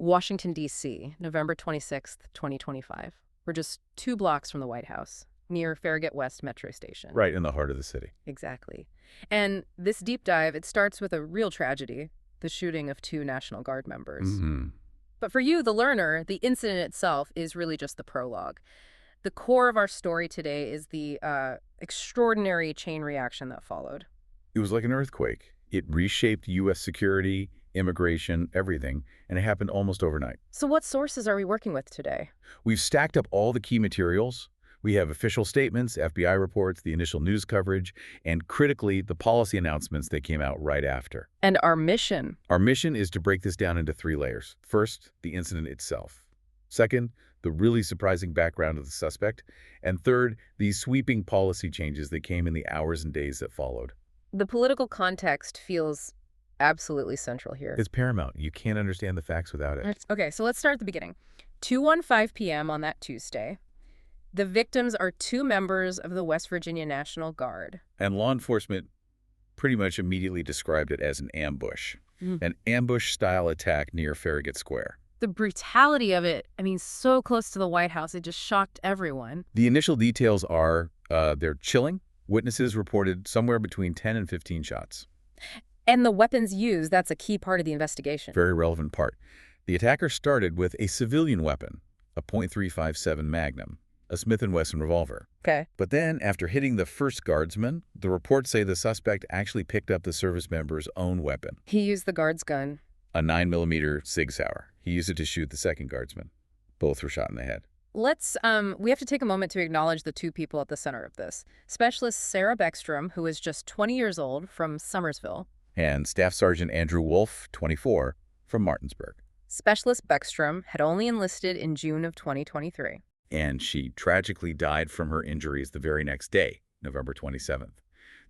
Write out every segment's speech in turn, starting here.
Washington, D.C., November 26th, 2025. We're just 2 blocks from the White House, near Farragut West Metro Station. Right in the heart of the city. Exactly. And this deep dive, it starts with a real tragedy, the shooting of 2 National Guard members. Mm-hmm. But for you, the learner, the incident itself is really just the prologue. The core of our story today is the extraordinary chain reaction that followed. It was like an earthquake. It reshaped U.S. security, immigration, everything, and it happened almost overnight. So what sources are we working with today? We've stacked up all the key materials. We have official statements, FBI reports, the initial news coverage, and critically, the policy announcements that came out right after. And our mission? Our mission is to break this down into 3 layers. First, the incident itself. Second, the really surprising background of the suspect. And third, these sweeping policy changes that came in the hours and days that followed. The political context feels absolutely central here. It's paramount. You can't understand the facts without it. Okay, so let's start at the beginning. 2:15 p.m. on that Tuesday. The victims are 2 members of the West Virginia National Guard. And law enforcement pretty much immediately described it as an ambush. An ambush-style attack near Farragut Square. The brutality of it, I mean, so close to the White House, it just shocked everyone. The initial details are they're chilling. Witnesses reported somewhere between 10 and 15 shots. And the weapons used, that's a key part of the investigation. Very relevant part. The attacker started with a civilian weapon, a .357 Magnum, a Smith & Wesson revolver. Okay. But then, after hitting the first guardsman, the reports say the suspect actually picked up the service member's own weapon. He used the guard's gun. A 9mm Sig Sauer. He used it to shoot the second guardsman. Both were shot in the head. We have to take a moment to acknowledge the 2 people at the center of this. Specialist Sarah Beckstrom, who is just 20 years old, from Summersville. And Staff Sergeant Andrew Wolfe, 24, from Martinsburg. Specialist Beckstrom had only enlisted in June of 2023. And she tragically died from her injuries the very next day, November 27th.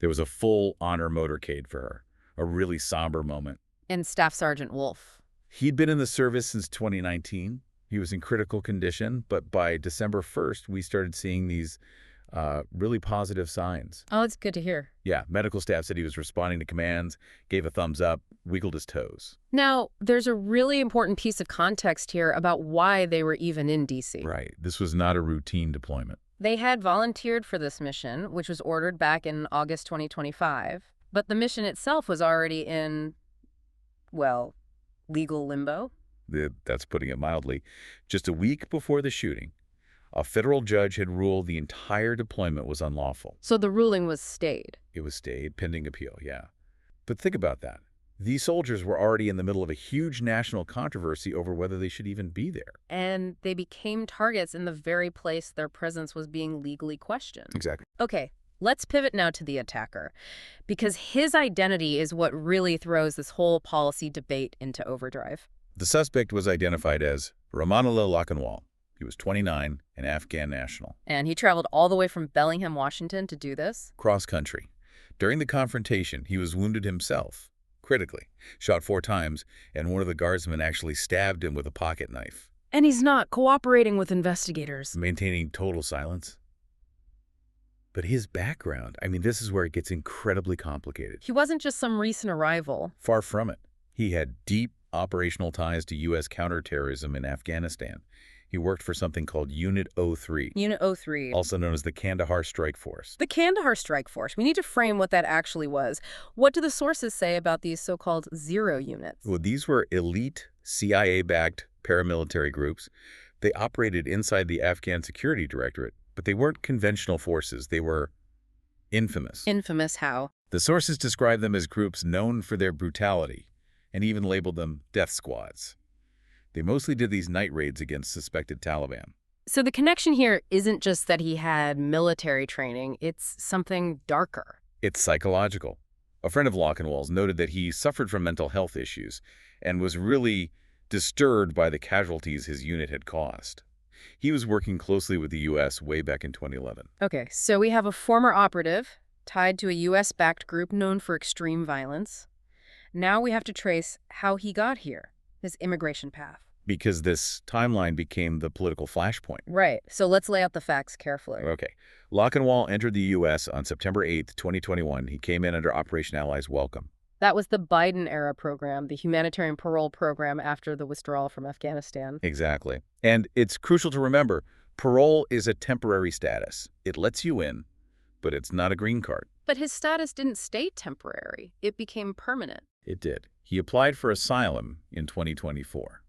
There was a full honor motorcade for her, a really somber moment. And Staff Sergeant Wolfe. He'd been in the service since 2019. He was in critical condition, but by December 1st, we started seeing these really positive signs. Oh, it's good to hear. Yeah, medical staff said he was responding to commands, gave a thumbs up, wiggled his toes. Now, there's a really important piece of context here about why they were even in D.C. Right. This was not a routine deployment. They had volunteered for this mission, which was ordered back in August 2025, but the mission itself was already in, well, legal limbo. That's putting it mildly. Just a week before the shooting, a federal judge had ruled the entire deployment was unlawful. So the ruling was stayed. It was stayed pending appeal, yeah. But think about that. These soldiers were already in the middle of a huge national controversy over whether they should even be there. And they became targets in the very place their presence was being legally questioned. Exactly. Okay, let's pivot now to the attacker, because his identity is what really throws this whole policy debate into overdrive. The suspect was identified as Rahmanullah Lakanwal. He was 29, an Afghan national. And he traveled all the way from Bellingham, Washington to do this? Cross country. During the confrontation, he was wounded himself, critically, shot 4 times, and one of the guardsmen actually stabbed him with a pocket knife. And he's not cooperating with investigators. Maintaining total silence. But his background, I mean, this is where it gets incredibly complicated. He wasn't just some recent arrival. Far from it. He had deep operational ties to U.S. counterterrorism in Afghanistan. He worked for something called Unit 03. Unit 03. Also known as the Kandahar Strike Force. The Kandahar Strike Force. We need to frame what that actually was. What do the sources say about these so-called zero units? Well, these were elite CIA-backed paramilitary groups. They operated inside the Afghan Security Directorate, but they weren't conventional forces. They were infamous. Infamous how? The sources describe them as groups known for their brutality and even labeled them death squads. They mostly did these night raids against suspected Taliban. So the connection here isn't just that he had military training, it's something darker. It's psychological. A friend of Lakanwal's noted that he suffered from mental health issues and was really disturbed by the casualties his unit had caused. He was working closely with the U.S. way back in 2011. Okay, so we have a former operative tied to a U.S.-backed group known for extreme violence. Now we have to trace how he got here. His immigration path. Because this timeline became the political flashpoint. Right. So let's lay out the facts carefully. Okay. Lakanwal entered the U.S. on September 8, 2021. He came in under Operation Allies Welcome. That was the Biden-era program, the humanitarian parole program after the withdrawal from Afghanistan. Exactly. And it's crucial to remember, parole is a temporary status. It lets you in, but it's not a green card. But his status didn't stay temporary. It became permanent. It did. He applied for asylum in 2024.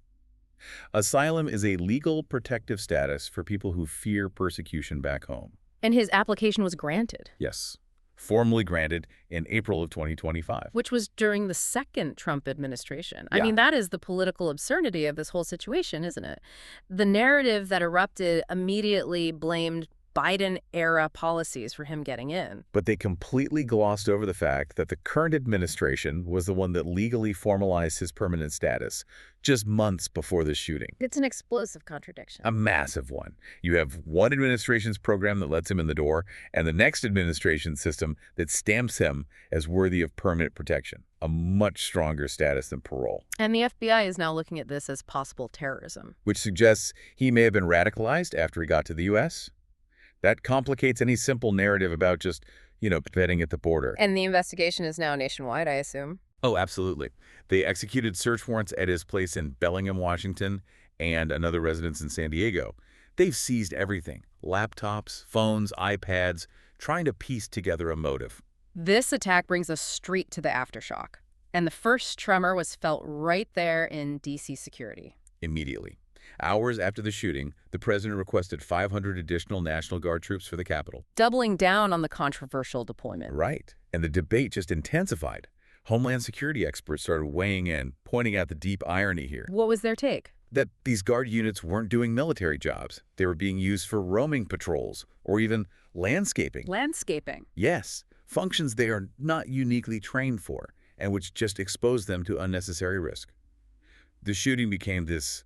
Asylum is a legal protective status for people who fear persecution back home. And his application was granted. Yes, formally granted in April of 2025. Which was during the second Trump administration. I Yeah. mean, that is the political absurdity of this whole situation, isn't it? The narrative that erupted immediately blamed Biden-era policies for him getting in. But they completely glossed over the fact that the current administration was the one that legally formalized his permanent status just months before the shooting. It's an explosive contradiction. A massive one. You have one administration's program that lets him in the door, and the next administration's system that stamps him as worthy of permanent protection, a much stronger status than parole. And the FBI is now looking at this as possible terrorism. Which suggests he may have been radicalized after he got to the U.S. That complicates any simple narrative about just, vetting at the border. And the investigation is now nationwide, I assume. Oh, absolutely. They executed search warrants at his place in Bellingham, Washington, and another residence in San Diego. They've seized everything: laptops, phones, iPads, trying to piece together a motive. This attack brings us straight to the aftershock. And the first tremor was felt right there in D.C. security. Immediately. Hours after the shooting, the president requested 500 additional National Guard troops for the Capitol. Doubling down on the controversial deployment. Right. And the debate just intensified. Homeland Security experts started weighing in, pointing out the deep irony here. What was their take? That these Guard units weren't doing military jobs. They were being used for roaming patrols or even landscaping. Landscaping. Yes, functions they are not uniquely trained for, and which just expose them to unnecessary risk. The shooting became this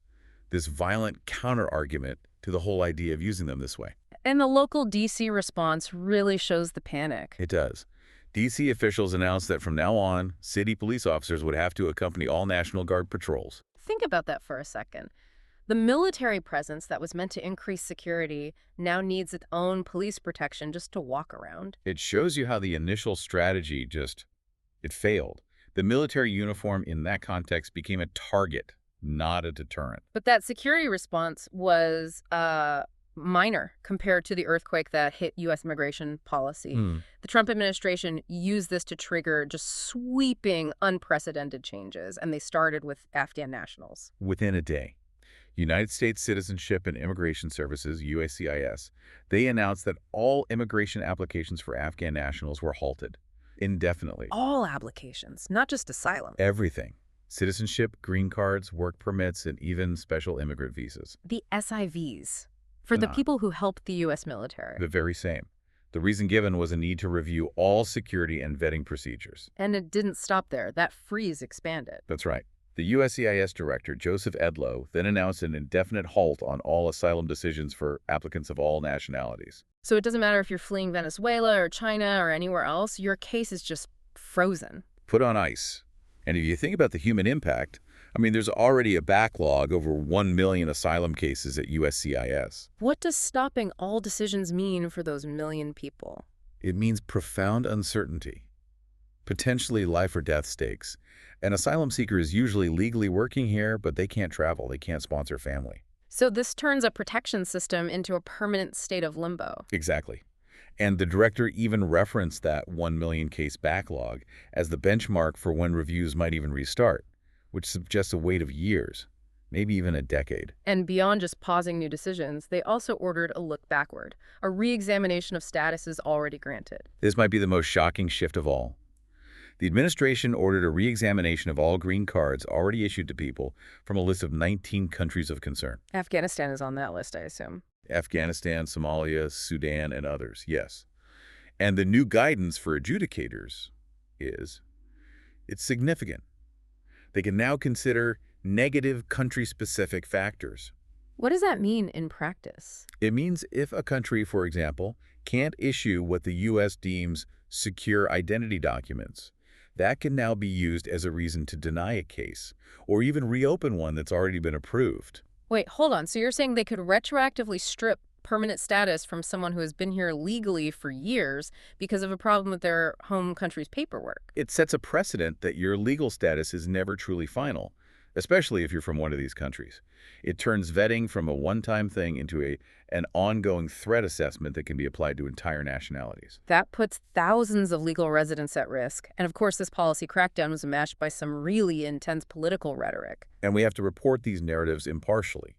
violent counter-argument to the whole idea of using them this way. And the local D.C. response really shows the panic. It does. D.C. officials announced that from now on, city police officers would have to accompany all National Guard patrols. Think about that for a second. The military presence that was meant to increase security now needs its own police protection just to walk around. It shows you how the initial strategy it failed. The military uniform in that context became a target, not a deterrent. But that security response was minor compared to the earthquake that hit U.S. immigration policy. The Trump administration used this to trigger just sweeping, unprecedented changes, and they started with Afghan nationals. Within a day, United States Citizenship and Immigration Services, USCIS, they announced that all immigration applications for Afghan nationals were halted indefinitely. All applications, not just asylum. Everything. Citizenship, green cards, work permits, and even special immigrant visas. The SIVs, for the people who help the U.S. military. The very same. The reason given was a need to review all security and vetting procedures. And it didn't stop there. That freeze expanded. That's right. The USCIS director, Joseph Edlow, then announced an indefinite halt on all asylum decisions for applicants of all nationalities. So it doesn't matter if you're fleeing Venezuela or China or anywhere else, your case is just frozen. Put on ice. And if you think about the human impact, there's already a backlog over 1 million asylum cases at USCIS. What does stopping all decisions mean for those million people? It means profound uncertainty, potentially life or death stakes. An asylum seeker is usually legally working here, but they can't travel. They can't sponsor family. So this turns a protection system into a permanent state of limbo. Exactly. And the director even referenced that 1 million case backlog as the benchmark for when reviews might even restart, which suggests a wait of years, maybe even a decade. And beyond just pausing new decisions, they also ordered a look backward, a re-examination of statuses already granted. This might be the most shocking shift of all. The administration ordered a re-examination of all green cards already issued to people from a list of 19 countries of concern. Afghanistan is on that list, I assume. Afghanistan, Somalia, Sudan, and others, yes. And the new guidance for adjudicators it's significant. They can now consider negative country-specific factors. What does that mean in practice? It means if a country, for example, can't issue what the U.S. deems secure identity documents, that can now be used as a reason to deny a case, or even reopen one that's already been approved. Wait, hold on. So you're saying they could retroactively strip permanent status from someone who has been here legally for years because of a problem with their home country's paperwork. It sets a precedent that your legal status is never truly final, especially if you're from one of these countries. It turns vetting from a one-time thing into an ongoing threat assessment that can be applied to entire nationalities. That puts thousands of legal residents at risk. And of course, this policy crackdown was matched by some really intense political rhetoric. And we have to report these narratives impartially.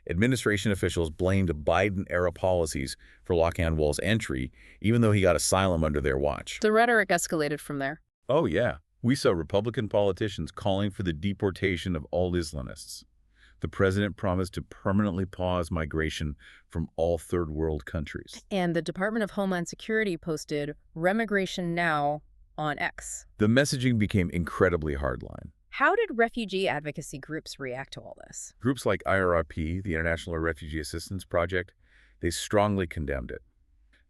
Administration officials blamed Biden-era policies for Lakanwal's entry, even though he got asylum under their watch. The rhetoric escalated from there. Oh, yeah. We saw Republican politicians calling for the deportation of all Islamists. The president promised to permanently pause migration from all third world countries. And the Department of Homeland Security posted "Remigration Now" on X. The messaging became incredibly hardline. How did refugee advocacy groups react to all this? Groups like IRRP, the International Refugee Assistance Project, they strongly condemned it.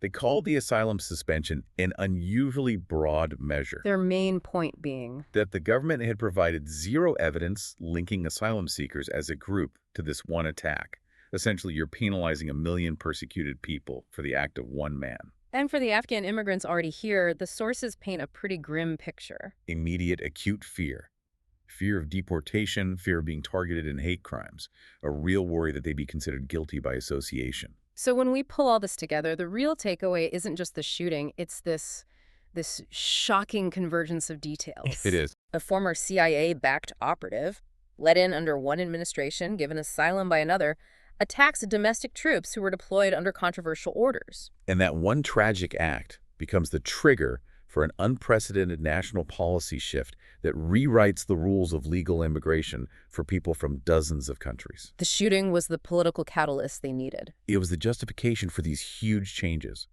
They called the asylum suspension an unusually broad measure. Their main point being that the government had provided zero evidence linking asylum seekers as a group to this one attack. Essentially, you're penalizing 1 million persecuted people for the act of one man. And for the Afghan immigrants already here, the sources paint a pretty grim picture. Immediate acute fear. Fear of deportation, fear of being targeted in hate crimes, a real worry that they be considered guilty by association. So when we pull all this together, the real takeaway isn't just the shooting, it's this shocking convergence of details. It is. A former CIA-backed operative, let in under one administration, given asylum by another, attacks domestic troops who were deployed under controversial orders. And that one tragic act becomes the trigger for an unprecedented national policy shift that rewrites the rules of legal immigration for people from dozens of countries. The shooting was the political catalyst they needed. It was the justification for these huge changes,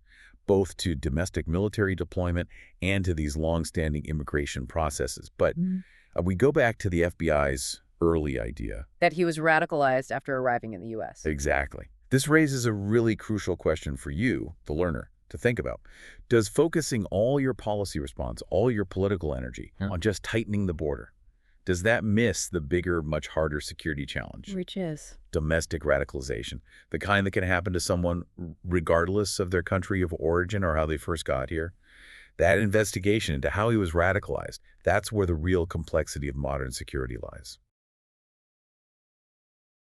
both to domestic military deployment and to these long-standing immigration processes. But we go back to the FBI's early idea. That he was radicalized after arriving in the U.S. Exactly. This raises a really crucial question for you, the learner, to think about. Does focusing all your policy response, all your political energy on just tightening the border, does that miss the bigger, much harder security challenge? Which is? Domestic radicalization, the kind that can happen to someone regardless of their country of origin or how they first got here. That investigation into how he was radicalized, that's where the real complexity of modern security lies.